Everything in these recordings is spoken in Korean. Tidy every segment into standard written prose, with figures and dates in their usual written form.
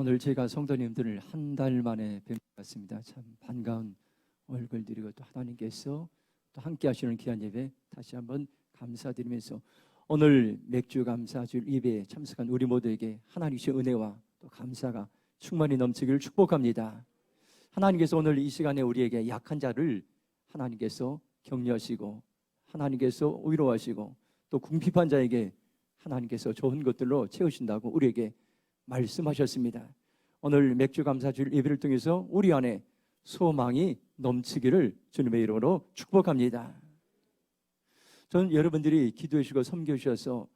오늘 제가 성도님들을 한 달 만에 뵙는 것 같습니다. 참 반가운 얼굴들이고 또 하나님께서 또 함께 하시는 귀한 예배 다시 한번 감사드리면서 오늘 맥주 감사주일 예배에 참석한 우리 모두에게 하나님의 은혜와 또 감사가 충만히 넘치기를 축복합니다. 하나님께서 오늘 이 시간에 우리에게 약한 자를 하나님께서 격려하시고 하나님께서 위로하시고 또 궁핍한 자에게 하나님께서 좋은 것들로 채우신다고 우리에게 말씀하셨습니다. 오늘 맥주 감사주일 예배를 통해서 우리 안에 소망이 넘치기를 주님의 이름으로 축복합니다. 저는 여러분들이 기도해 주시고 섬겨 주셔서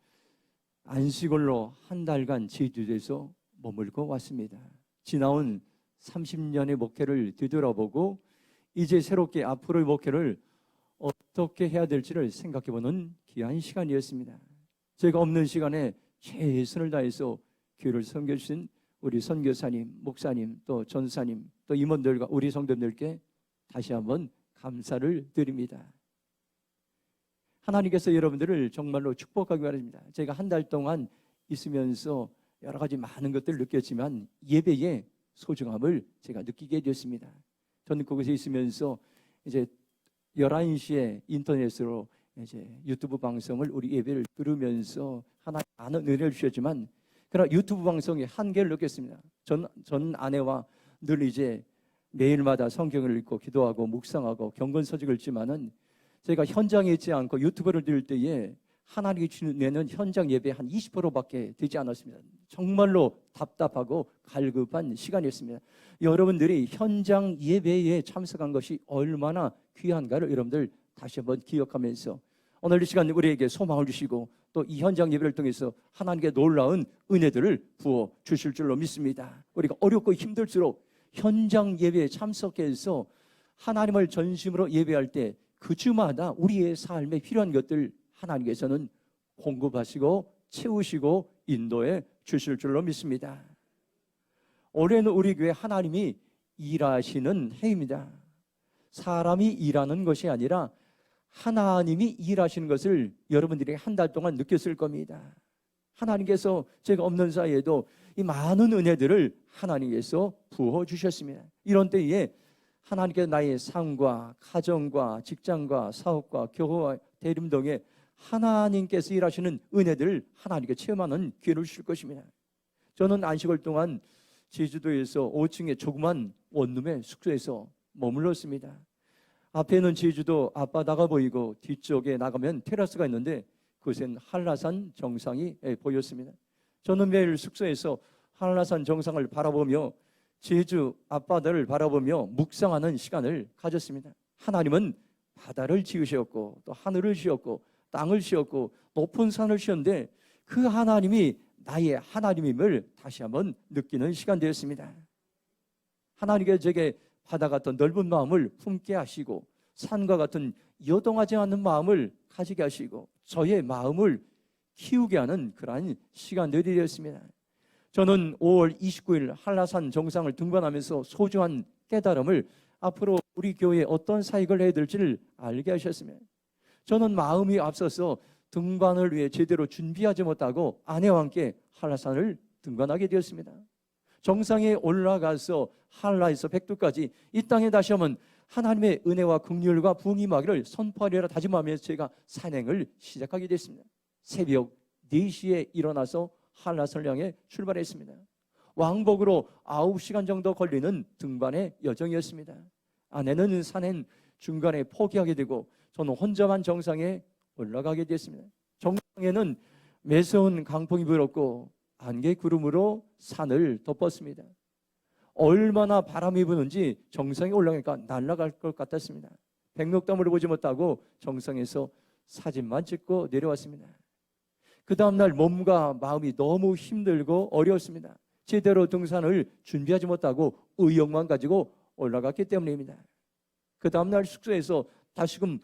안식월로 한 달간 제주도에서 머물고 왔습니다. 지나온 30년의 목회를 되돌아보고 이제 새롭게 앞으로의 목회를 어떻게 해야 될지를 생각해보는 귀한 시간이었습니다. 제가 없는 시간에 최선을 다해서 교회를 섬겨주신 우리 선교사님, 목사님, 또 전사님, 또 임원들과 우리 성도님들께 다시 한번 감사를 드립니다. 하나님께서 여러분들을 정말로 축복하기 바랍니다. 제가 한 달 동안 있으면서 여러 가지 많은 것들을 느꼈지만 예배의 소중함을 제가 느끼게 되었습니다. 저는 그곳에 있으면서 이제 11시에 인터넷으로 이제 유튜브 방송을 우리 예배를 들으면서 하나님 많은 은혜를 주셨지만 그러나 유튜브 방송의 한계를 느꼈습니다. 전 아내와 늘 이제 매일마다 성경을 읽고 기도하고 묵상하고 경건서적을 읽지만은 제가 현장에 있지 않고 유튜브를 들을 때에 하나님이 주는 현장 예배 한 20%밖에 되지 않았습니다. 정말로 답답하고 갈급한 시간이었습니다. 여러분들이 현장 예배에 참석한 것이 얼마나 귀한가를 여러분들 다시 한번 기억하면서 오늘 이 시간 우리에게 소망을 주시고 또 이 현장 예배를 통해서 하나님께 놀라운 은혜들을 부어 주실 줄로 믿습니다. 우리가 어렵고 힘들수록 현장 예배에 참석해서 하나님을 전심으로 예배할 때 그 주마다 우리의 삶에 필요한 것들 하나님께서는 공급하시고 채우시고 인도해 주실 줄로 믿습니다. 올해는 우리 교회 하나님이 일하시는 해입니다. 사람이 일하는 것이 아니라 하나님이 일하시는 것을 여러분들이 한 달 동안 느꼈을 겁니다. 하나님께서 제가 없는 사이에도 이 많은 은혜들을 하나님께서 부어주셨습니다. 이런 때에 하나님께서 나의 삶과 가정과 직장과 사업과 교회와 대림 등에 하나님께서 일하시는 은혜들을 하나님께 체험하는 기회를 주실 것입니다. 저는 안식월 동안 제주도에서 5층의 조그만 원룸의 숙소에서 머물렀습니다. 앞에는 제주도 앞바다가 보이고 뒤쪽에 나가면 테라스가 있는데 그곳엔 한라산 정상이 보였습니다. 저는 매일 숙소에서 한라산 정상을 바라보며 제주 앞바다를 바라보며 묵상하는 시간을 가졌습니다. 하나님은 바다를 지으셨고 또 하늘을 지었고 땅을 지었고 높은 산을 지었는데 그 하나님이 나의 하나님임을 다시 한번 느끼는 시간 되었습니다. 하나님께서 제게 바다 같은 넓은 마음을 품게 하시고 산과 같은 요동하지 않는 마음을 가지게 하시고 저의 마음을 키우게 하는 그러한 시간들이 되었습니다. 저는 5월 29일 한라산 정상을 등반하면서 소중한 깨달음을 앞으로 우리 교회에 어떤 사역을 해야 될지를 알게 하셨습니다. 저는 마음이 앞서서 등반을 위해 제대로 준비하지 못하고 아내와 함께 한라산을 등반하게 되었습니다. 정상에 올라가서 한라에서 백두까지 이 땅에 다시 한번 하나님의 은혜와 긍휼과 부흥이 임하기를 선포하리라 다짐하면서 제가 산행을 시작하게 됐습니다. 새벽 4시에 일어나서 한라산을 향해 출발했습니다. 왕복으로 9시간 정도 걸리는 등반의 여정이었습니다. 아내는 산행 중간에 포기하게 되고 저는 혼자만 정상에 올라가게 됐습니다. 정상에는 매서운 강풍이 불었고 안개 구름으로 산을 덮었습니다. 얼마나 바람이 부는지 정상에 올라가니까 날아갈 것 같았습니다. 백록담을 보지 못하고 정상에서 사진만 찍고 내려왔습니다. 그 다음날 몸과 마음이 너무 힘들고 어려웠습니다. 제대로 등산을 준비하지 못하고 의욕만 가지고 올라갔기 때문입니다. 그 다음날 숙소에서 다시금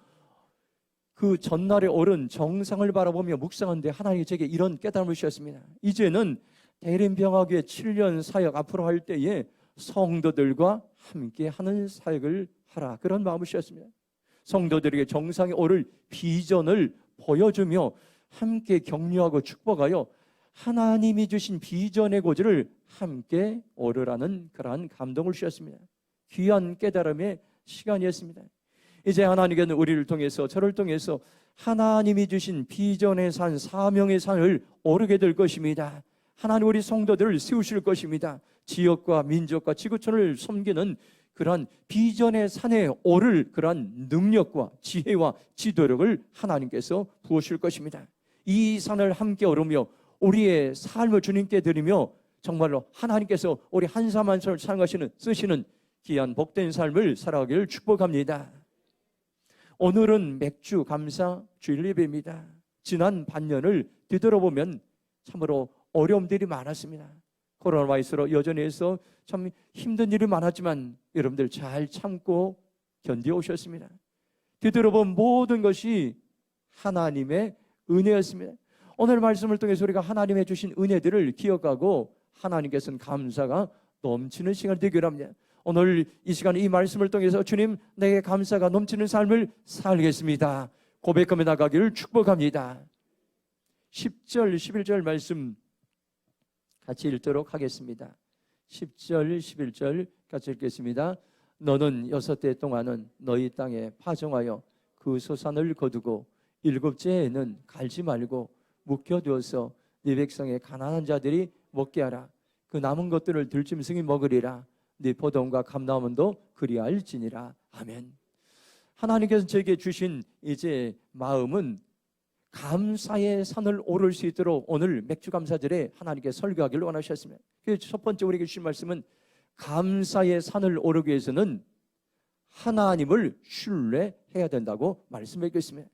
그 전날에 오른 정상을 바라보며 묵상하는데 하나님이 제게 이런 깨달음을 주셨습니다. 이제는 대림병학교회 7년 사역 앞으로 할 때에 성도들과 함께 하는 사역을 하라, 그런 마음을 주셨습니다. 성도들에게 정상에 오를 비전을 보여주며 함께 격려하고 축복하여 하나님이 주신 비전의 고지를 함께 오르라는 그러한 감동을 주셨습니다. 귀한 깨달음의 시간이었습니다. 이제 하나님께는 우리를 통해서, 저를 통해서 하나님이 주신 비전의 산, 사명의 산을 오르게 될 것입니다. 하나님 우리 성도들을 세우실 것입니다. 지역과 민족과 지구촌을 섬기는 그러한 비전의 산에 오를 그러한 능력과 지혜와 지도력을 하나님께서 부으실 것입니다. 이 산을 함께 오르며 우리의 삶을 주님께 드리며 정말로 하나님께서 우리 한 삶 한 삶을 사용하시는, 쓰시는 귀한 복된 삶을 살아가기를 축복합니다. 오늘은 맥주 감사 주일 예배입니다. 지난 반년을 뒤돌아보면 참으로 어려움들이 많았습니다. 코로나 바이러스로 여전히 해서 참 힘든 일이 많았지만 여러분들 잘 참고 견뎌오셨습니다. 뒤돌아본 모든 것이 하나님의 은혜였습니다. 오늘 말씀을 통해서 우리가 하나님의 주신 은혜들을 기억하고 하나님께서는 감사가 넘치는 시간이 되기를 합니다. 오늘 이 시간에 이 말씀을 통해서 주님, 내게 감사가 넘치는 삶을 살겠습니다 고백하며 나가기를 축복합니다. 10절 11절 말씀 같이 읽도록 하겠습니다. 10절 11절 같이 읽겠습니다. 너는 6대 동안은 너희 땅에 파종하여 그 소산을 거두고 7째에는 갈지 말고 묵혀두어서 네 백성의 가난한 자들이 먹게 하라. 그 남은 것들을 들짐승이 먹으리라. 네 포도원과 감나무도 그리할지니라. 아멘. 하나님께서 저에게 주신 이제 마음은 감사의 산을 오를 수 있도록 오늘 맥주 감사절에 하나님께 설교하기를 원하셨습니다. 그래서 첫 번째 우리에게 주신 말씀은 감사의 산을 오르기 위해서는 하나님을 신뢰해야 된다고 말씀해 주셨습니다.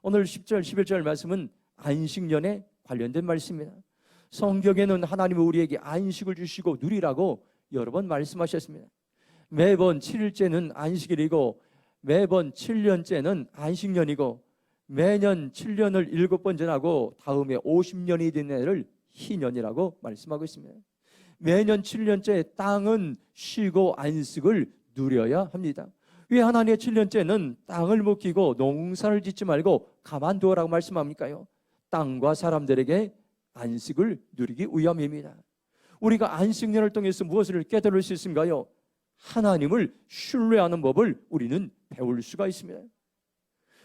오늘 10절 11절 말씀은 안식년에 관련된 말씀입니다. 성경에는 하나님은 우리에게 안식을 주시고 누리라고 여러 번 말씀하셨습니다. 매번 7일째는 안식일이고 매번 7년째는 안식년이고 매년 7년을 7번 지나고 다음에 50년이 된 해를 희년이라고 말씀하고 있습니다. 매년 7년째 땅은 쉬고 안식을 누려야 합니다. 왜 하나님의 7년째는 땅을 묵히고 농사를 짓지 말고 가만두어라고 말씀합니까요? 땅과 사람들에게 안식을 누리기 위함입니다. 우리가 안식년을 통해서 무엇을 깨달을 수 있는가요? 하나님을 신뢰하는 법을 우리는 배울 수가 있습니다.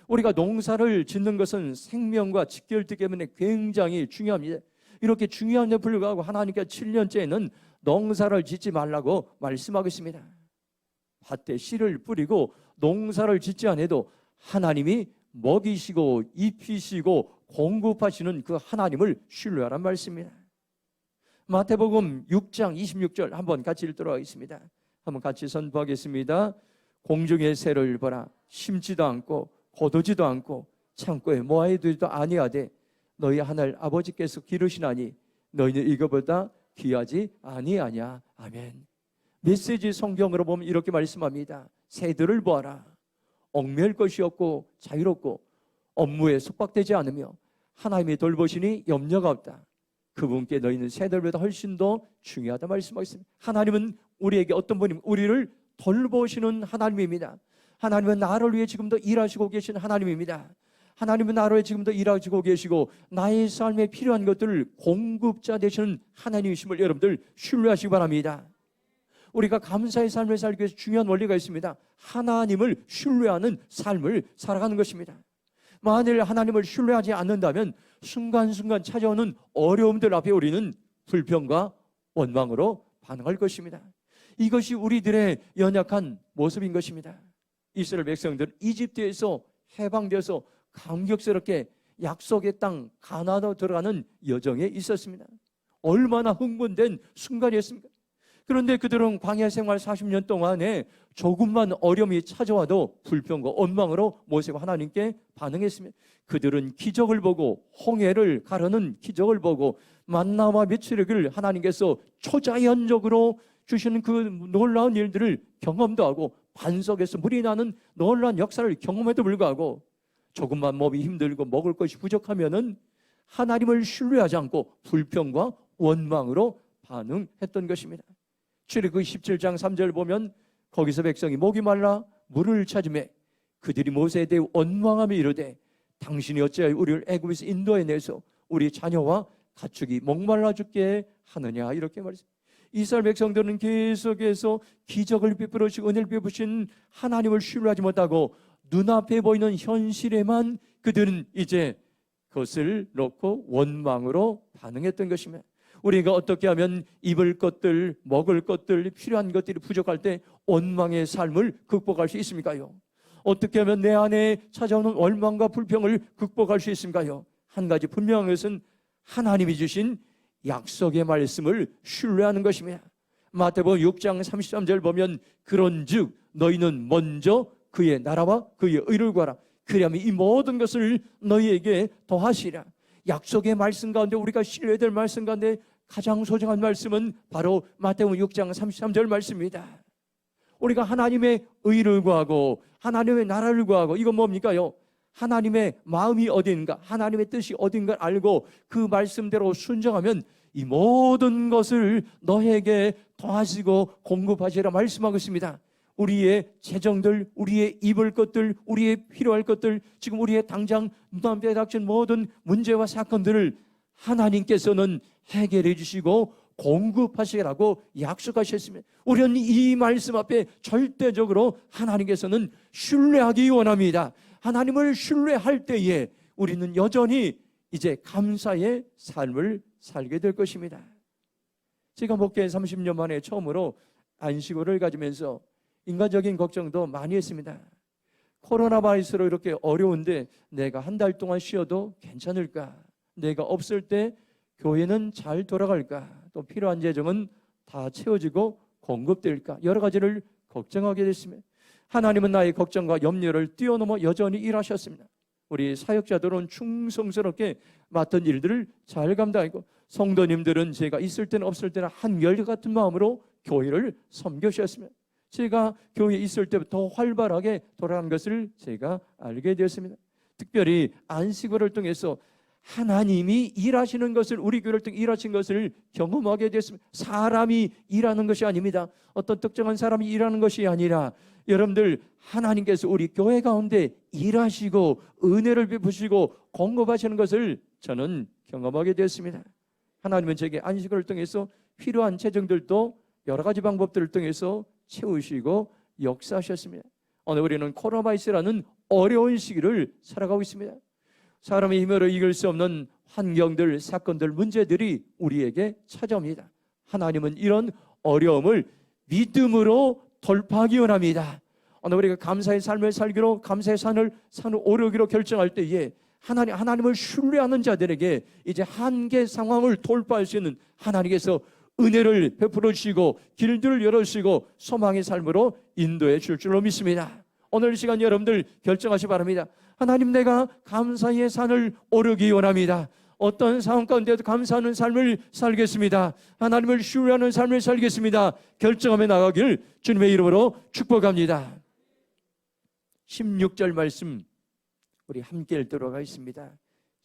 우리가 농사를 짓는 것은 생명과 직결되기 때문에 굉장히 중요합니다. 이렇게 중요한데 불구하고 하나님께서 7년째에는 농사를 짓지 말라고 말씀하고 있습니다. 밭에 씨를 뿌리고 농사를 짓지 않아도 하나님이 먹이시고 입히시고 공급하시는 그 하나님을 신뢰하란 말씀입니다. 마태복음 6장 26절 한번 같이 읽도록 하겠습니다. 한번 같이 선포하겠습니다. 공중의 새를 보라. 심지도 않고 거두지도 않고 창고에 모아두지도 아니하되 너희 하늘 아버지께서 기르시나니 너희는 이거보다 귀하지 아니하냐. 아멘. 메시지 성경으로 보면 이렇게 말씀합니다. 새들을 보아라. 얽매일 것이 없고 자유롭고 업무에 속박되지 않으며 하나님이 돌보시니 염려가 없다. 그분께 너희는 새들보다 훨씬 더 중요하다 말씀하셨습니다. 하나님은 우리에게 어떤 분입니까? 우리를 돌보시는 하나님입니다. 하나님은 나를 위해 지금도 일하시고 계신 하나님입니다. 하나님은 나를 위해 지금도 일하시고 계시고 나의 삶에 필요한 것들을 공급자 되시는 하나님이심을 여러분들 신뢰하시기 바랍니다. 우리가 감사의 삶을 살기 위해서 중요한 원리가 있습니다. 하나님을 신뢰하는 삶을 살아가는 것입니다. 만일 하나님을 신뢰하지 않는다면 순간순간 찾아오는 어려움들 앞에 우리는 불평과 원망으로 반응할 것입니다. 이것이 우리들의 연약한 모습인 것입니다. 이스라엘 백성들은 이집트에서 해방되어서 감격스럽게 약속의 땅 가나안으로 들어가는 여정에 있었습니다. 얼마나 흥분된 순간이었습니까? 그런데 그들은 광야 생활 40년 동안에 조금만 어려움이 찾아와도 불평과 원망으로 모세가 하나님께 반응했습니다. 그들은 기적을 보고 홍해를 가르는 기적을 보고 만나와 메추리를 하나님께서 초자연적으로 주시는 그 놀라운 일들을 경험도 하고 반석에서 물이 나는 놀라운 역사를 경험해도 불구하고 조금만 몸이 힘들고 먹을 것이 부족하면은 하나님을 신뢰하지 않고 불평과 원망으로 반응했던 것입니다. 출애굽 17장 3절 보면 거기서 백성이 목이 말라 물을 찾으매 그들이 모세에 대해 원망하며 이르되 당신이 어찌하여 우리를 애굽에서 인도해내서 우리 자녀와 가축이 목말라 죽게 하느냐 이렇게 말했습니다. 이스라엘 백성들은 계속해서 기적을 베풀으시고 은혜를 베푸신 하나님을 신뢰하지 못하고 눈앞에 보이는 현실에만 그들은 이제 그것을 놓고 원망으로 반응했던 것입니다. 우리가 어떻게 하면 입을 것들, 먹을 것들, 필요한 것들이 부족할 때 원망의 삶을 극복할 수 있습니까요? 어떻게 하면 내 안에 찾아오는 원망과 불평을 극복할 수 있습니까요? 한 가지 분명한 것은 하나님이 주신 약속의 말씀을 신뢰하는 것입니다. 마태복음 6장 33절 보면 그런즉 너희는 먼저 그의 나라와 그의 의를 구하라. 그리하면 이 모든 것을 너희에게 더하시리라. 약속의 말씀 가운데 우리가 신뢰해야 될 말씀 가운데 가장 소중한 말씀은 바로 마태복음 6장 33절 말씀입니다. 우리가 하나님의 의를 구하고 하나님의 나라를 구하고 이건 뭡니까요? 하나님의 마음이 어딘가, 하나님의 뜻이 어딘가 알고 그 말씀대로 순종하면 이 모든 것을 너에게 더하시고 공급하시라 말씀하고 있습니다. 우리의 재정들, 우리의 입을 것들, 우리의 필요할 것들, 지금 우리의 당장 눈앞에 닥친 모든 문제와 사건들을 하나님께서는 해결해 주시고 공급하시라고 약속하셨습니다. 우리는 이 말씀 앞에 절대적으로 하나님께서는 신뢰하기 원합니다. 하나님을 신뢰할 때에 우리는 여전히 이제 감사의 삶을 살게 될 것입니다. 제가 목회 30년 만에 처음으로 안식일을 가지면서 인간적인 걱정도 많이 했습니다. 코로나 바이러스로 이렇게 어려운데 내가 한 달 동안 쉬어도 괜찮을까? 내가 없을 때 교회는 잘 돌아갈까? 또 필요한 재정은 다 채워지고 공급될까? 여러 가지를 걱정하게 됐습니다. 하나님은 나의 걱정과 염려를 뛰어넘어 여전히 일하셨습니다. 우리 사역자들은 충성스럽게 맡은 일들을 잘 감당하고 성도님들은 제가 있을 때는 없을 때는 한결같은 마음으로 교회를 섬겨주셨습니다. 제가 교회에 있을 때부터 활발하게 돌아간 것을 제가 알게 되었습니다. 특별히 안식일을 통해서 하나님이 일하시는 것을, 우리 교회를 통해 일하신 것을 경험하게 됐습니다. 사람이 일하는 것이 아닙니다. 어떤 특정한 사람이 일하는 것이 아니라 여러분들 하나님께서 우리 교회 가운데 일하시고 은혜를 베푸시고 공급하시는 것을 저는 경험하게 되었습니다. 하나님은 제게 안식일을 통해서 필요한 재정들도 여러 가지 방법들을 통해서 채우시고 역사하셨습니다. 오늘 우리는 코로나 바이러스라는 어려운 시기를 살아가고 있습니다. 사람의 힘으로 이길 수 없는 환경들, 사건들, 문제들이 우리에게 찾아옵니다. 하나님은 이런 어려움을 믿음으로 돌파하기 원합니다. 오늘 우리가 감사의 삶을 살기로, 감사의 산을 오르기로 결정할 때에 하나님을 신뢰하는 자들에게 이제 한계 상황을 돌파할 수 있는 하나님께서 은혜를 베풀어 주시고 길들을 열어주시고 소망의 삶으로 인도해 줄 줄로 믿습니다. 오늘 시간 여러분들 결정하시기 바랍니다. 하나님, 내가 감사의 산을 오르기 원합니다. 어떤 상황 가운데도 감사하는 삶을 살겠습니다. 하나님을 신뢰하는 삶을 살겠습니다. 결정하며 나가길 주님의 이름으로 축복합니다. 16절 말씀 우리 함께 읽도록 하겠습니다.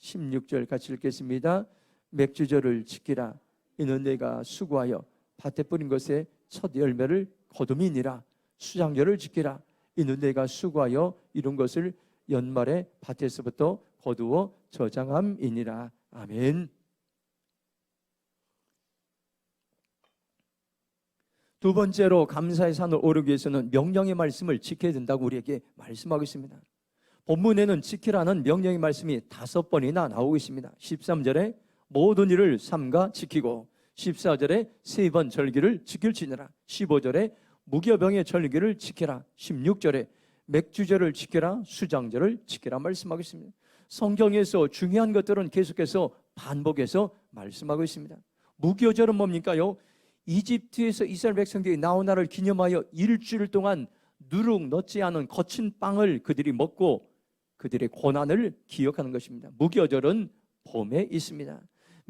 16절 같이 읽겠습니다. 맥주절을 지키라. 이는 내가 수고하여 밭에 뿌린 것에 첫 열매를 거둠이니라. 수장절을 지키라. 이는 내가 수고하여 이룬 것을 연말에 밭에서부터 거두어 저장함이니라. 아멘. 두 번째로 감사의 산을 오르기 위해서는 명령의 말씀을 지켜야 된다고 우리에게 말씀하고 있습니다. 본문에는 지키라는 명령의 말씀이 5번이나 나오고 있습니다. 13절에 모든 일을 삼가 지키고, 14절에 3번 절기를 지킬지니라, 15절에 무교병의 절기를 지키라, 16절에 맥주절을 지키라, 수장절을 지키라 말씀하고 있습니다. 성경에서 중요한 것들은 계속해서 반복해서 말씀하고 있습니다. 무교절은 뭡니까요? 이집트에서 이스라엘 백성들이 나온 날을 기념하여 일주일 동안 누룩 넣지 않은 거친 빵을 그들이 먹고 그들의 고난을 기억하는 것입니다. 무교절은 봄에 있습니다.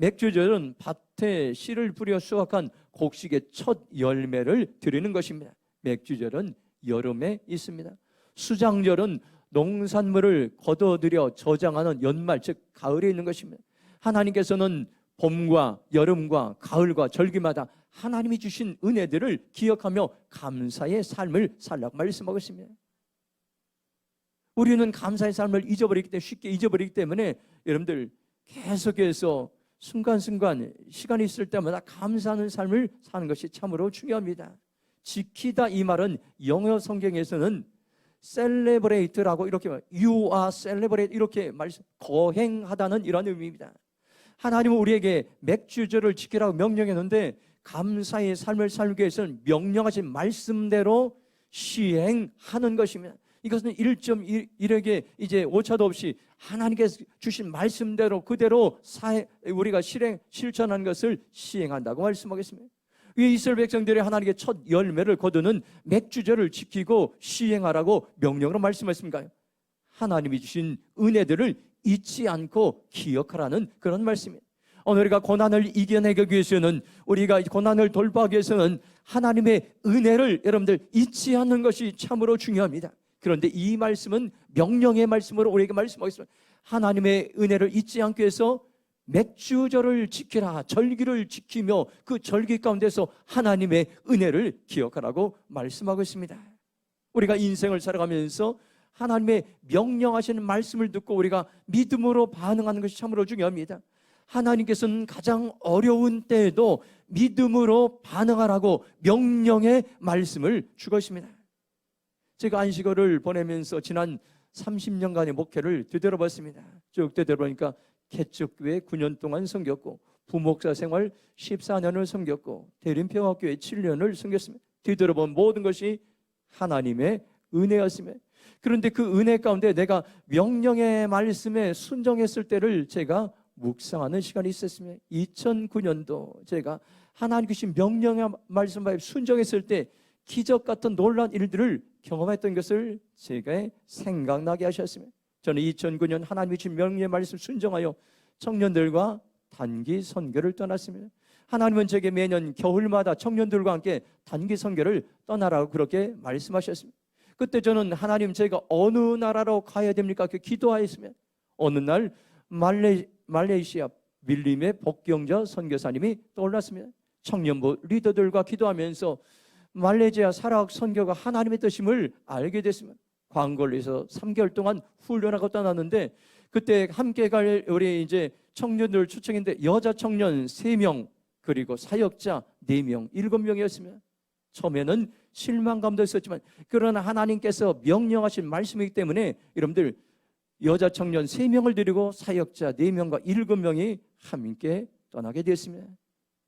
맥주절은 밭에 씨를 뿌려 수확한 곡식의 첫 열매를 드리는 것입니다. 맥주절은 여름에 있습니다. 수장절은 농산물을 거둬들여 저장하는 연말, 즉 가을에 있는 것입니다. 하나님께서는 봄과 여름과 가을과 절기마다 하나님이 주신 은혜들을 기억하며 감사의 삶을 살라고 말씀하고 있습니다. 우리는 감사의 삶을 쉽게 잊어버리기 때문에 여러분들 계속해서 순간순간 시간이 있을 때마다 감사하는 삶을 사는 것이 참으로 중요합니다. 지키다 이 말은 영어 성경에서는 celebrate라고 이렇게 you are celebrate 이렇게 말씀 거행하다는 이런 의미입니다. 하나님은 우리에게 맥주절을 지키라고 명령했는데 감사의 삶을 살기 위해서는 명령하신 말씀대로 시행하는 것입니다. 이것은 1.1에게 이제 오차도 없이 하나님께서 주신 말씀대로 그대로 우리가 실천하는 것을 시행한다고 말씀하겠습니다. 이 이스라엘 백성들이 하나님께 첫 열매를 거두는 맥주절을 지키고 시행하라고 명령으로 말씀하십니까? 하나님이 주신 은혜들을 잊지 않고 기억하라는 그런 말씀입니다. 오늘 우리가 고난을 이겨내기 위해서는, 우리가 고난을 돌파하기 위해서는 하나님의 은혜를 여러분들 잊지 않는 것이 참으로 중요합니다. 그런데 이 말씀은 명령의 말씀으로 우리에게 말씀하겠습니다. 하나님의 은혜를 잊지 않기 위해서 맥주절을 지키라, 절기를 지키며 그 절기 가운데서 하나님의 은혜를 기억하라고 말씀하고 있습니다. 우리가 인생을 살아가면서 하나님의 명령하시는 말씀을 듣고 우리가 믿음으로 반응하는 것이 참으로 중요합니다. 하나님께서는 가장 어려운 때에도 믿음으로 반응하라고 명령의 말씀을 주셨습니다. 제가 안식월을 보내면서 지난 30년간의 목회를 되돌아봤습니다. 쭉 되돌아보니까 개척교회 9년 동안 섬겼고, 부목사 생활 14년을 섬겼고, 대림평화교회 7년을 섬겼습니다. 되돌아본 모든 것이 하나님의 은혜였습니다. 그런데 그 은혜 가운데 내가 명령의 말씀에 순종했을 때를 제가 묵상하는 시간이 있었습니다. 2009년도 제가 하나님 주신 명령의 말씀에 순종했을 때 기적 같은 놀라운 일들을 경험했던 것을 제가 생각나게 하셨습니다. 저는 2009년 하나님이 주신 명령의 말씀 순종하여 청년들과 단기 선교를 떠났습니다. 하나님은 제게 매년 겨울마다 청년들과 함께 단기 선교를 떠나라고 그렇게 말씀하셨습니다. 그때 저는 하나님, 제가 어느 나라로 가야 됩니까? 그렇게 기도하였으면 어느 날 말레이시아 밀림의 복경자 선교사님이 떠올랐습니다. 청년부 리더들과 기도하면서 말레이시아 사락 선교가 하나님의 뜻임을 알게 됐습니다. 광골에서 3개월 동안 훈련하고 떠났는데, 그때 함께 갈 우리 이제 청년들 초청인데 여자 청년 3명 그리고 사역자 4명 7명이었습니다. 처음에는 실망감도 있었지만 그러나 하나님께서 명령하신 말씀이기 때문에 여러분들 여자 청년 3명을 데리고 사역자 4명과 7명이 함께 떠나게 되었습니다.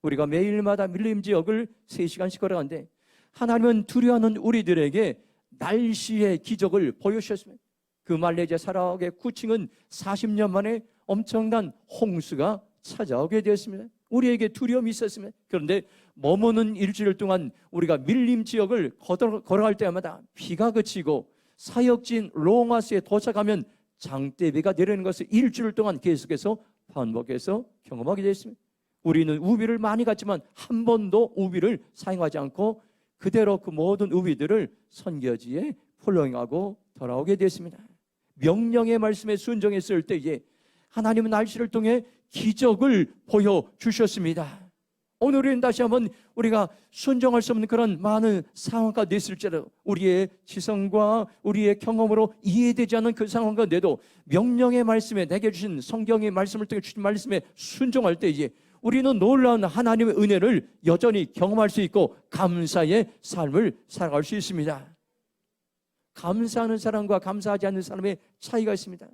우리가 매일마다 밀림 지역을 3시간씩 걸어가는데 하나님은 두려워하는 우리들에게 날씨의 기적을 보여주셨습니다. 그 말레이시아 사락의 구층은 40년 만에 엄청난 홍수가 찾아오게 되었습니다. 우리에게 두려움이 있었습니다. 그런데 머무는 일주일 동안 우리가 밀림 지역을 걸어갈 때마다 비가 그치고 사역지인 롱아스에 도착하면 장대비가 내리는 것을 일주일 동안 계속해서 반복해서 경험하게 되었습니다. 우리는 우비를 많이 갔지만 한 번도 우비를 사용하지 않고 그대로 그 모든 우비들을 선교지에 폴로잉하고 돌아오게 되었습니다. 명령의 말씀에 순종했을 때에 하나님은 날씨를 통해 기적을 보여주셨습니다. 오늘은 다시 한번 우리가 순종할 수 없는 그런 많은 상황 가운데 있을지라도 우리의 지성과 우리의 경험으로 이해되지 않는 그 상황 가운데도 명령의 말씀에 내게 주신 성경의 말씀을 통해 주신 말씀에 순종할 때에 우리는 놀라운 하나님의 은혜를 여전히 경험할 수 있고 감사의 삶을 살아갈 수 있습니다. 감사하는 사람과 감사하지 않는 사람의 차이가 있습니다.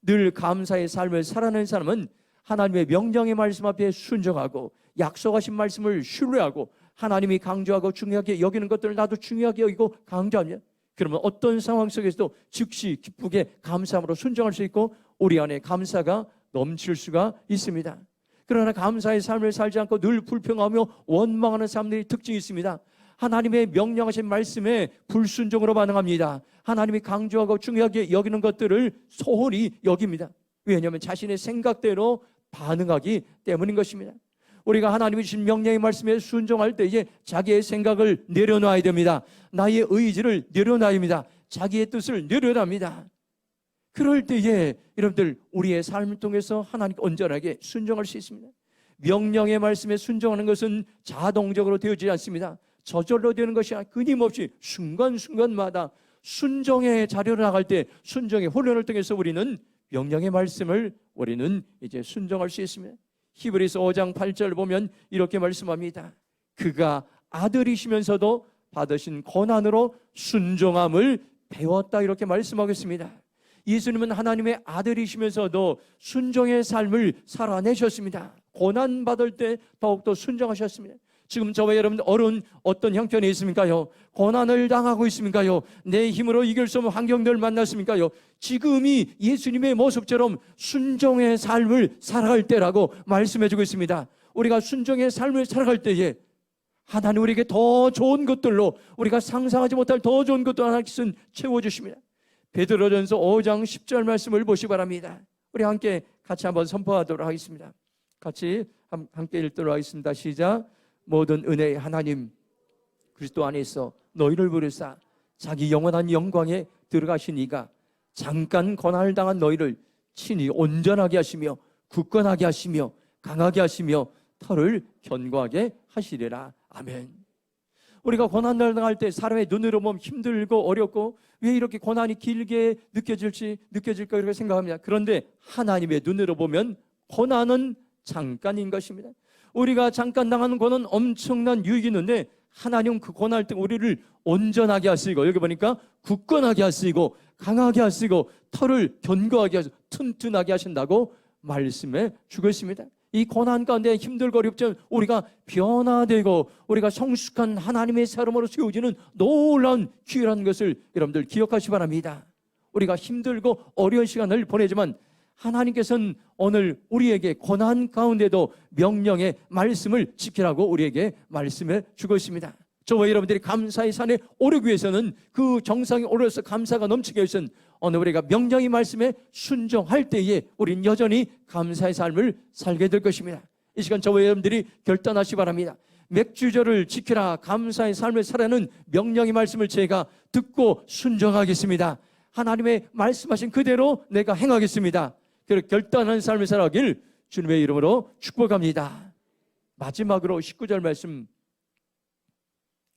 늘 감사의 삶을 살아내는 사람은 하나님의 명령의 말씀 앞에 순종하고 약속하신 말씀을 신뢰하고 하나님이 강조하고 중요하게 여기는 것들을 나도 중요하게 여기고 강조하면 그러면 어떤 상황 속에서도 즉시 기쁘게 감사함으로 순종할 수 있고 우리 안에 감사가 넘칠 수가 있습니다. 그러나 감사의 삶을 살지 않고 늘 불평하며 원망하는 사람들이 특징이 있습니다. 하나님의 명령하신 말씀에 불순종으로 반응합니다. 하나님이 강조하고 중요하게 여기는 것들을 소홀히 여깁니다. 왜냐하면 자신의 생각대로 반응하기 때문인 것입니다. 우리가 하나님이 주신 명령의 말씀에 순종할 때에 자기의 생각을 내려놔야 됩니다. 나의 의지를 내려놔야 합니다. 자기의 뜻을 내려놔야 합니다. 그럴 때에 여러분들 우리의 삶을 통해서 하나님께 온전하게 순종할 수 있습니다. 명령의 말씀에 순종하는 것은 자동적으로 되어지지 않습니다. 저절로 되는 것이 아니라 끊임없이 순간순간마다 순종의 자리로 나갈 때 순종의 훈련을 통해서 우리는 명령의 말씀을 우리는 이제 순종할 수 있습니다. 히브리서 5장 8절 보면 이렇게 말씀합니다. 그가 아들이시면서도 받으신 고난으로 순종함을 배웠다, 이렇게 말씀하고 있습니다. 예수님은 하나님의 아들이시면서도 순종의 삶을 살아내셨습니다. 고난받을 때 더욱더 순종하셨습니다. 지금 저와 여러분 어려운 어떤 형편에 있습니까요? 고난을 당하고 있습니까요? 내 힘으로 이길 수 없는 환경들을 만났습니까요? 지금이 예수님의 모습처럼 순종의 삶을 살아갈 때라고 말씀해주고 있습니다. 우리가 순종의 삶을 살아갈 때에 하나님 우리에게 더 좋은 것들로, 우리가 상상하지 못할 더 좋은 것들 하나님께서 채워주십니다. 베드로전서 5장 10절 말씀을 보시기 바랍니다. 우리 함께 같이 한번 선포하도록 하겠습니다. 같이 함께 읽도록 하겠습니다. 시작. 모든 은혜의 하나님 그리스도 안에서 너희를 부르사 자기 영원한 영광에 들어가신 이가 잠깐 고난을 당한 너희를 친히 온전하게 하시며 굳건하게 하시며 강하게 하시며 털을 견고하게 하시리라. 아멘. 우리가 고난을 당할 때 사람의 눈으로 보면 힘들고 어렵고 왜 이렇게 고난이 길게 느껴질까 이렇게 생각합니다. 그런데 하나님의 눈으로 보면 고난은 잠깐인 것입니다. 우리가 잠깐 당하는 고난은 엄청난 유익이 있는데 하나님은 그 고난을 때 우리를 온전하게 하시고, 여기 보니까 굳건하게 하시고 강하게 하시고 털을 견고하게 하시고 튼튼하게 하신다고 말씀해 주고 있습니다. 이 고난 가운데 힘들고 어렵지만 우리가 변화되고 우리가 성숙한 하나님의 사람으로 세워지는 놀라운 기회라는 것을 여러분들 기억하시기 바랍니다. 우리가 힘들고 어려운 시간을 보내지만 하나님께서는 오늘 우리에게 고난 가운데도 명령의 말씀을 지키라고 우리에게 말씀해 주고 있습니다. 저와 여러분들이 감사의 산에 오르기 위해서는, 그 정상에 오르서 감사가 넘치기 위해서는 오늘 우리가 명령의 말씀에 순종할 때에 우리는 여전히 감사의 삶을 살게 될 것입니다. 이 시간 저와 여러분들이 결단하시기 바랍니다. 맥주절을 지키라, 감사의 삶을 살아는 명령의 말씀을 제가 듣고 순종하겠습니다. 하나님의 말씀하신 그대로 내가 행하겠습니다. 그렇게 결단한 삶을 살아가길 주님의 이름으로 축복합니다. 마지막으로 19절 말씀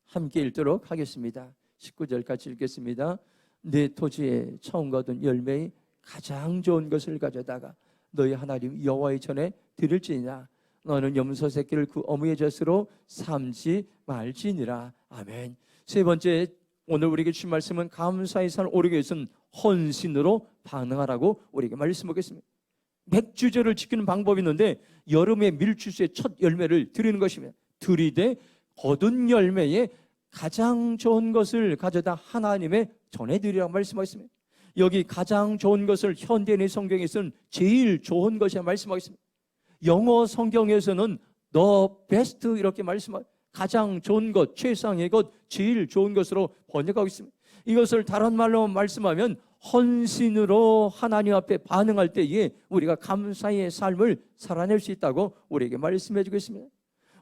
함께 읽도록 하겠습니다. 19절 같이 읽겠습니다. 내 토지에 처음 거둔 열매의 가장 좋은 것을 가져다가 너희 하나님 여호와의 전에 드릴지니라. 너는 염소 새끼를 그 어미의 젖으로 삼지 말지니라. 아멘. 세 번째, 오늘 우리에게 주신 말씀은 감사의 산을 오르기 위해서는 헌신으로 반응하라고 우리에게 말씀하겠습니다. 맥주절을 지키는 방법이 있는데 여름의 밀추수의 첫 열매를 드리는 것입니다. 들이되 거둔 열매에 가장 좋은 것을 가져다 하나님의 전해드리라고 말씀하셨습니다. 여기 가장 좋은 것을 현대인의 성경에서는 제일 좋은 것이라 말씀하겠습니다. 영어 성경에서는 the best 이렇게 말씀합니다. 가장 좋은 것, 최상의 것, 제일 좋은 것으로 번역하고 있습니다. 이것을 다른 말로 말씀하면 헌신으로 하나님 앞에 반응할 때에 우리가 감사의 삶을 살아낼 수 있다고 우리에게 말씀해 주고 있습니다.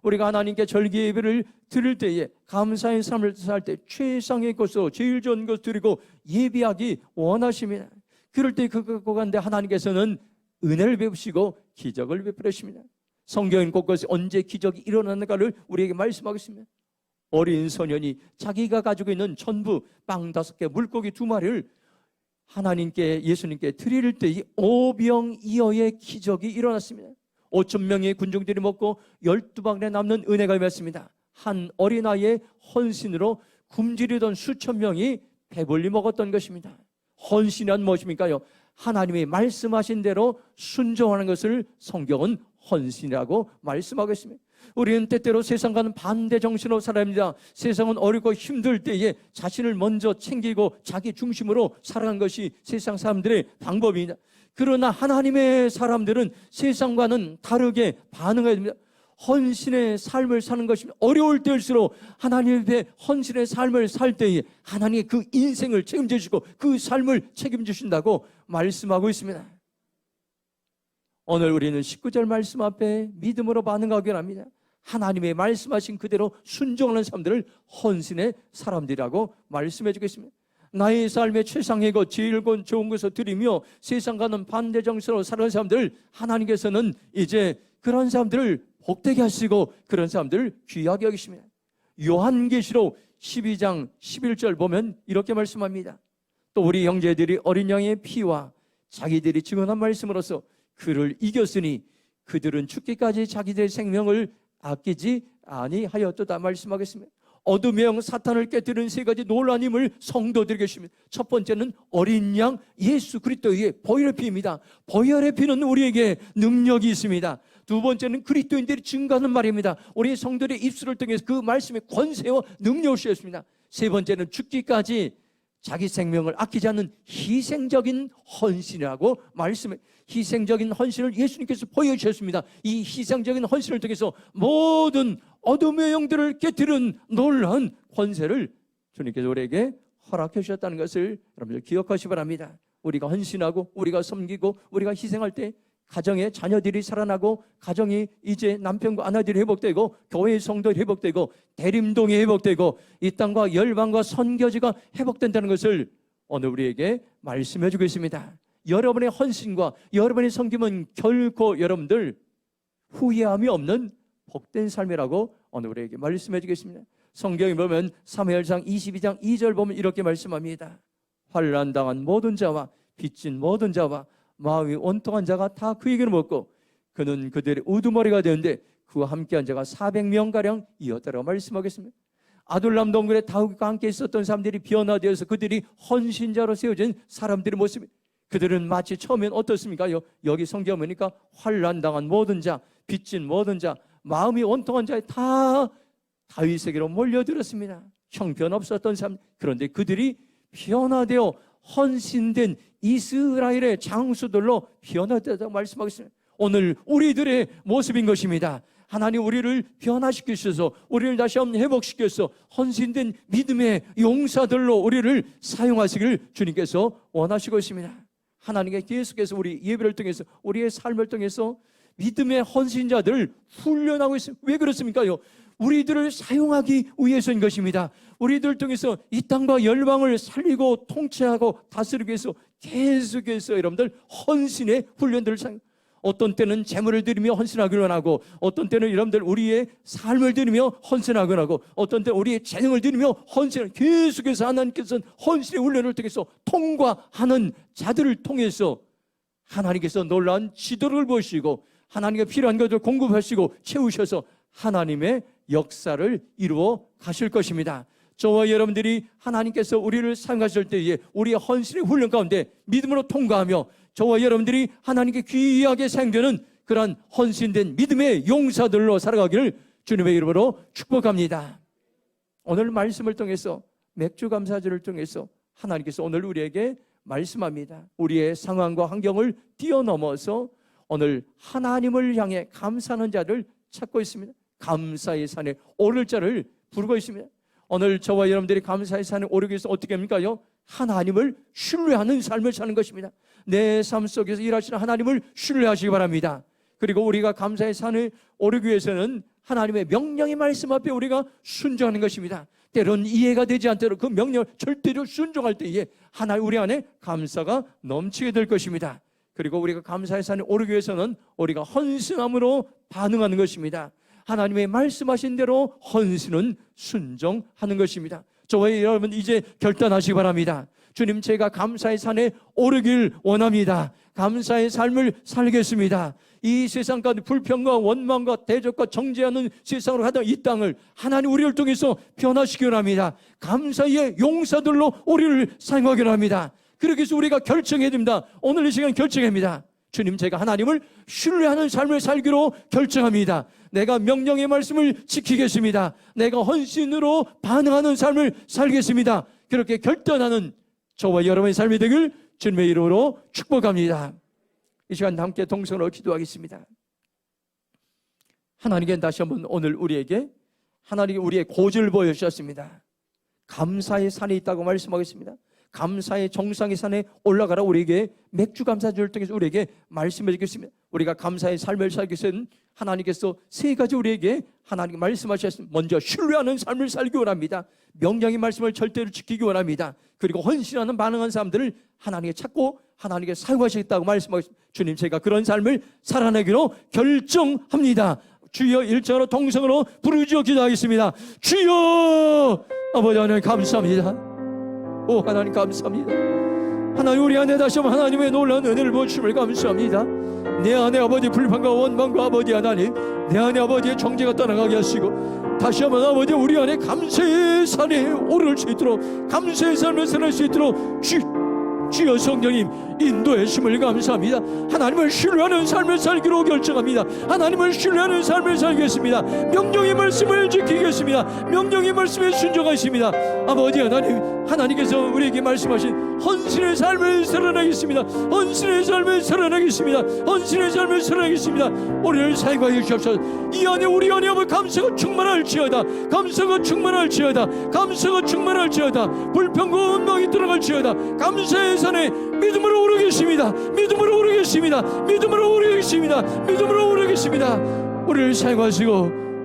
우리가 하나님께 절기 예배를 드릴 때에 감사의 삶을 살 때 최상의 것으로 제일 좋은 것 드리고 예배하기 원하십니다. 그럴 때 그 가운데 하나님께서는 은혜를 베푸시고 기적을 베푸십니다. 성경인 곳곳에 언제 기적이 일어나는가를 우리에게 말씀하고 있습니다. 어린 소년이 자기가 가지고 있는 전부 빵 5개, 물고기 2마리를 하나님께, 예수님께 드릴 때 오병이어의 기적이 일어났습니다. 5,000명의 군중들이 먹고 12방울에 남는 은혜가 임했습니다. 한 어린아이의 헌신으로 굶주리던 수천 명이 배불리 먹었던 것입니다. 헌신이란 무엇입니까요? 하나님이 말씀하신 대로 순종하는 것을 성경은 헌신이라고 말씀하고 있습니다. 우리는 때때로 세상과는 반대 정신으로 살아야 합니다. 세상은 어렵고 힘들 때에 자신을 먼저 챙기고 자기 중심으로 살아가는 것이 세상 사람들의 방법입니다. 그러나 하나님의 사람들은 세상과는 다르게 반응해야 됩니다. 헌신의 삶을 사는 것입니다. 어려울 때일수록 하나님 앞에 헌신의 삶을 살 때에 하나님이 그 인생을 책임져 주시고 그 삶을 책임져 주신다고 말씀하고 있습니다. 오늘 우리는 19절 말씀 앞에 믿음으로 반응하기 합니다. 하나님의 말씀하신 그대로 순종하는 사람들을 헌신의 사람들이라고 말씀해 주겠습니다. 나의 삶의 최상의 것, 제일 좋은 것을 드리며 세상과는 반대 정신으로 살아가는 사람들, 하나님께서는 이제 그런 사람들을 복되게 하시고 그런 사람들을 귀하게 여기십니다. 요한계시록 12장 11절 보면 이렇게 말씀합니다. 또 우리 형제들이 어린 양의 피와 자기들이 증언한 말씀으로써 그를 이겼으니 그들은 죽기까지 자기들의 생명을 아끼지 아니하였도다 말씀하겠습니다. 어둠의 영 사탄을 깨뜨리는 세 가지 놀라운 힘을 성도들에게 주십니다. 첫 번째는 어린 양 예수 그리스도의 보혈의 피입니다. 보혈의 피는 우리에게 능력이 있습니다. 두 번째는 그리스도인들이 증거하는 말입니다. 우리 성도들의 입술을 통해서 그 말씀의 권세와 능력을 주셨습니다. 세 번째는 죽기까지 자기 생명을 아끼지 않는 희생적인 헌신이라고 말씀해. 희생적인 헌신을 예수님께서 보여주셨습니다. 이 희생적인 헌신을 통해서 모든 어둠의 영들을 깨뜨리는 놀라운 권세를 주님께서 우리에게 허락해 주셨다는 것을 여러분들 기억하시기 바랍니다. 우리가 헌신하고 우리가 섬기고 우리가 희생할 때 가정의 자녀들이 살아나고 가정이 이제 남편과 아내들이 회복되고 교회의 성도들이 회복되고 대림동이 회복되고 이 땅과 열방과 선교지가 회복된다는 것을 오늘 우리에게 말씀해 주고 있습니다. 여러분의 헌신과 여러분의 섬김은 결코 여러분들 후회함이 없는 복된 삶이라고 오늘 우리에게 말씀해 주겠습니다. 성경에 보면 사무엘상 22장 2절 보면 이렇게 말씀합니다. 환난 당한 모든 자와 빚진 모든 자와 마음이 온통한 자가 다 그에게로 먹고 그는 그들의 우두머리가 되었는데 그와 함께한 자가 400명가량 이었다라고 말씀하겠습니다. 아둘람 동굴에 다윗과 함께 있었던 사람들이 변화되어서 그들이 헌신자로 세워진 사람들의 모습이, 그들은 마치 처음엔 어떻습니까? 여기 성경에 보니까 환난 당한 모든 자, 빚진 모든 자, 마음이 온통한 자에 다 다윗에게로 몰려들었습니다. 형편없었던 사람, 그런데 그들이 변화되어 헌신된 이스라엘의 장수들로 변화되었다고 말씀하겠습니다. 오늘 우리들의 모습인 것입니다. 하나님 우리를 변화시키셔서 우리를 다시 한번 회복시켜서 헌신된 믿음의 용사들로 우리를 사용하시기를 주님께서 원하시고 있습니다. 하나님께 계속해서 우리 예배를 통해서 우리의 삶을 통해서 믿음의 헌신자들을 훈련하고 있습니다. 왜 그렇습니까? 우리들을 사용하기 위해서인 것입니다. 우리들 통해서 이 땅과 열방을 살리고 통치하고 다스리기 위해서 계속해서 여러분들 헌신의 훈련들을 어떤 때는 재물을 드리며 헌신하기를 원하고 어떤 때는 여러분들 우리의 삶을 드리며 헌신하기를 하고 어떤 때는 우리의 재능을 드리며 헌신을 계속해서 하나님께서는 헌신의 훈련을 통해서 통과하는 자들을 통해서 하나님께서 놀라운 지도를 보시고 하나님께 필요한 것을 공급하시고 채우셔서 하나님의 역사를 이루어 가실 것입니다. 저와 여러분들이 하나님께서 우리를 사용하실 때에 우리의 헌신의 훈련 가운데 믿음으로 통과하며 저와 여러분들이 하나님께 귀하게 사용되는 그러한 헌신된 믿음의 용사들로 살아가기를 주님의 이름으로 축복합니다. 오늘 말씀을 통해서 맥주 감사절을 통해서 하나님께서 오늘 우리에게 말씀합니다. 우리의 상황과 환경을 뛰어넘어서 오늘 하나님을 향해 감사하는 자를 찾고 있습니다. 감사의 산에 오를 자를 부르고 있습니다. 오늘 저와 여러분들이 감사의 산에 오르기 위해서 어떻게 합니까요? 하나님을 신뢰하는 삶을 사는 것입니다. 내 삶 속에서 일하시는 하나님을 신뢰하시기 바랍니다. 그리고 우리가 감사의 산에 오르기 위해서는 하나님의 명령의 말씀 앞에 우리가 순종하는 것입니다. 때론 이해가 되지 않도록 그 명령을 절대로 순종할 때에 하나님 우리 안에 감사가 넘치게 될 것입니다. 그리고 우리가 감사의 산에 오르기 위해서는 우리가 헌신함으로 반응하는 것입니다. 하나님의 말씀하신 대로 헌신은 순종하는 것입니다. 저와 여러분 이제 결단하시기 바랍니다. 주님, 제가 감사의 산에 오르길 원합니다. 감사의 삶을 살겠습니다. 이 세상 가운데 불평과 원망과 대적과 정죄하는 세상으로 가던 이 땅을 하나님 우리를 통해서 변화시키기 원합니다. 감사의 용사들로 우리를 사용하기 원합니다. 그렇게 해서 우리가 결정해야 됩니다. 오늘 이 시간 결정합니다. 주님, 제가 하나님을 신뢰하는 삶을 살기로 결정합니다. 내가 명령의 말씀을 지키겠습니다. 내가 헌신으로 반응하는 삶을 살겠습니다. 그렇게 결단하는 저와 여러분의 삶이 되길 주님의 이름으로 축복합니다. 이 시간 함께 동성으로 기도하겠습니다. 하나님께 다시 한번 오늘 우리에게 하나님이 우리의 고지를 보여주셨습니다. 감사의 산에 있다고 말씀하겠습니다. 감사의 정상의 산에 올라가라 우리에게 맥주 감사절을 통해서 우리에게 말씀해 주겠습니다. 우리가 감사의 삶을 살기 위해서는 하나님께서 세 가지 우리에게 하나님께 말씀하셨습니다. 먼저 신뢰하는 삶을 살기 원합니다. 명령의 말씀을 절대로 지키기 원합니다. 그리고 헌신하는 반응한 사람들을 하나님께 찾고 하나님께 사용하시겠다고 말씀하셨습니다. 주님, 제가 그런 삶을 살아내기로 결정합니다. 주여, 일자로 동성으로 부르짖어 기도하겠습니다. 주여, 아버지 하나님 감사합니다. 오 하나님 감사합니다. 하나님 우리 안에 다시 한번 하나님의 놀라운 은혜를 부어주심을 감사합니다. 내 안에 아버지 불평과 원망과 아버지 하나님, 내 안에 아버지의 정죄가 떠나가게 하시고 다시 한번 아버지 우리 안에 감사의 산에 오를 수 있도록, 감사의 삶을 살할 수 있도록 주여 성령님 인도해 주심을 감사합니다. 하나님을 신뢰하는 삶을 살기로 결정합니다. 하나님을 신뢰하는 삶을 살겠습니다. 명령의 말씀을 지키겠습니다. 명령의 말씀에 순종하십니다. 아버지 하나님, 하나님께서 우리에게 말씀하신 헌신의 삶을 살아나겠습니다. 헌신의 삶을 살아나겠습니다. 헌신의 삶을 살아나겠습니다. 우리를 사용하여 주옵소서. 이 안에 우리 안에 감사가 충만할지어다. 감사가 충만할지어다. 감사가 충만할지어다. 불평과 원망이 들어갈지어다. 감사의 산에 믿음으로 오르겠습니다. 믿음으로 오르겠습니다. 믿음으로 오르겠습니다. 믿음으로 오르겠습니다. 우리를 사용하시고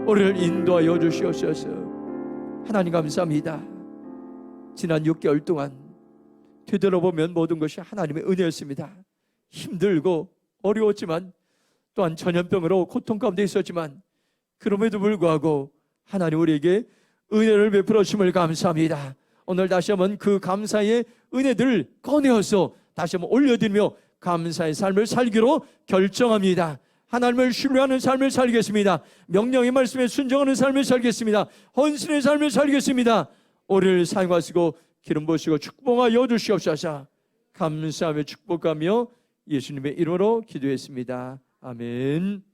우리를 인도하여 주시옵소서. 하나님 감사합니다. 지난 6개월 동안 되돌아보면 모든 것이 하나님의 은혜였습니다. 힘들고 어려웠지만 또한 전염병으로 고통 가운데 있었지만 그럼에도 불구하고 하나님 우리에게 은혜를 베풀어 주심을 감사합니다. 오늘 다시 한번 그 감사의 은혜들을 꺼내어서 다시 한번 올려드리며 감사의 삶을 살기로 결정합니다. 하나님을 신뢰하는 삶을 살겠습니다. 명령의 말씀에 순종하는 삶을 살겠습니다. 헌신의 삶을 살겠습니다. 우리를 사용하시고 기름 부으시고 축복하여 주시옵소서. 감사하며 축복하며 예수님의 이름으로 기도했습니다. 아멘.